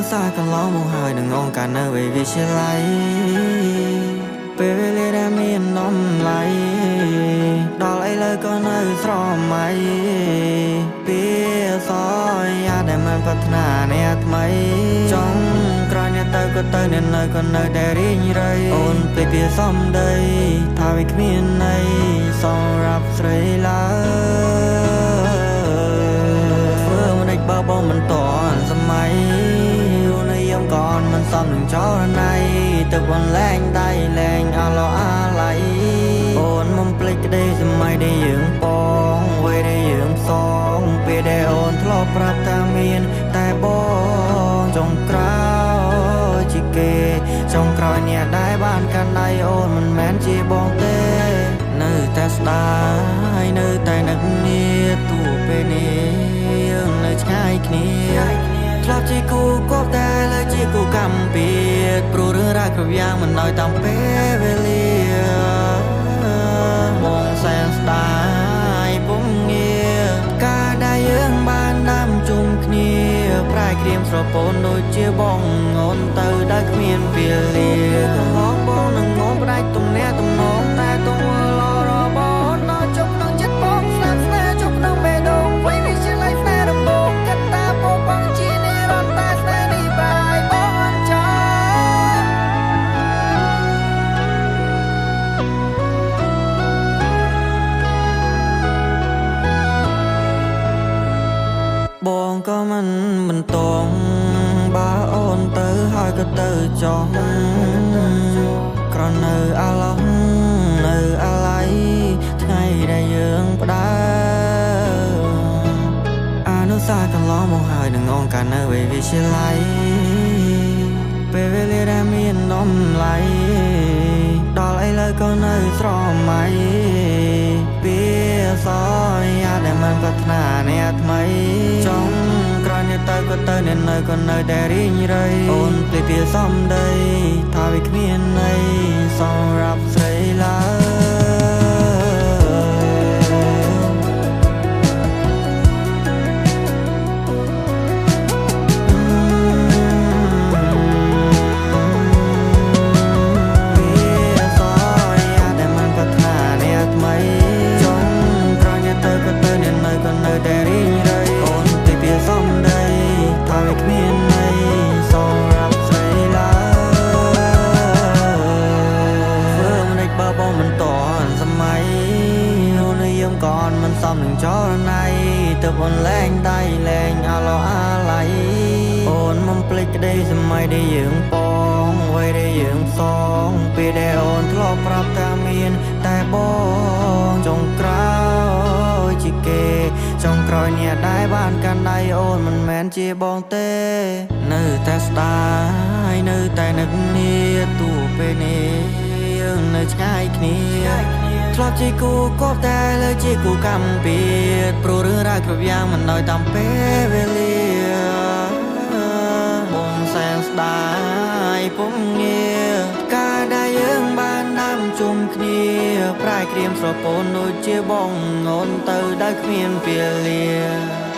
នុសាកន្លងមកហើយនឹងអង្គការនៅវិទ្យាល័យពេលវេលាដែលមាននំឡៃដល់ឥឡូវក៏នៅស្រមៃពីសយាដែលមិនប្រាថ្នាអ្នកថ្មីចង់ក្រោយអ្នកទៅក៏ទៅអ្នកនៅក៏នៅតែរីងរៃអូនភ្លេចពីសំដីថាវាគ្មានន័យសម្រាប់ស្រីឡើយធ្វើមិនដេចបើបងមិនតន់សម័យនៅយើងក៏អន់មិនសមនឹងចរណៃទឹកបនលែងដៃលែងអឡោអាឡៃអូនមុំភ្លេចក្តីសម័យដែលយើងបងវ័យដែលយើងសងពេលដែលអូនធ្លាប់ប្រាប់ថាមានតែបងចុងក្រោយជាគេចុងក្រោយអ្នកដែលបានកាន់ដៃអូនមិនមែនជាបងទេនៅតែស្ដាយនៅតែនឹកគ្នាទោះពេលនេះយើងនៅឆ្ងាយគ្នាធ្លាប់ជាគូគប់តែលើជាគូកម្មពៀតព្រោះរឿងរ៉ាវគ្រប់យ៉ាងមិនដោយតាមពេលវេលាបងសែនស្ដាយពុំងារការដែលយើងបានដាំជុំគ្នាប្រែក្រៀមស្រពោនដូចជាបងអូនទៅដែលគ្មានពេលលាកំហងបងនឹងងំផ្ដាច់ទំនាក់ទំនងតែទង្វើល្អរបស់នៅជុំក្នុងចិត្តបងស្លាប់ស្នេហ៍ជុំក្នុងបេះដូងវិញវាជាលៃស្នេហ៍រំបងកត្តាពបងជានិរន្តរ៍តែស្នេហ៍នេះប្រែបងអញ្ចឹងបងក៏មិនបន្តបើអូនទៅហើយក៏ទៅចោះក្រនៅអាឡោះនៅអាឡៃថ្ងៃដែលយើងផ្ដើអនុសាកន្លងមកហើយនឹងអង្គការនៅវិទ្យាល័យពេលវេលាដែលមាននំឡៃដល់ឥឡូវក៏នៅស្រមៃពីសយាដែលមិនប្រាថ្នាអ្នកថ្មីចង់ក្រោយអ្នកទៅក៏ទៅអ្នកនៅក៏នៅតែរីងរៃអូនភ្លេចពីសំដីថាវាគ្មានន័យសម្រាប់ស្រីឡើก่อนมันซ้ำหนึ่งจอในแต่บนแรงได้แรงอาลออาไหลโอนมันปลิกได้สมัยได้ยืงปองไว้ได้ยืงสองปีได้โอนทลอบปรับตามีนแต่บองจงกราวจิเกจงกรอยเนี่ยได้บ้านกันได้โอนมันแมนจีบองเต้นึกแต่สไตล์นึกแต่นึกเนี่ยตัวเป็นเองนึกง่ายគ្នាធ្លាប់ជាគូគប់តែលើជាគូកម្មពៀតព្រោះរឿងរ៉ាវគ្រប់យ៉ាងមិនដោយតាមពេលវេលាបងសែនស្ដាយពុំងារការដែលយើងបានដាំជុំគ្នាប្រែក្រៀមស្រពោនដូចជាបងអូនទៅដែលគ្មានពេលលា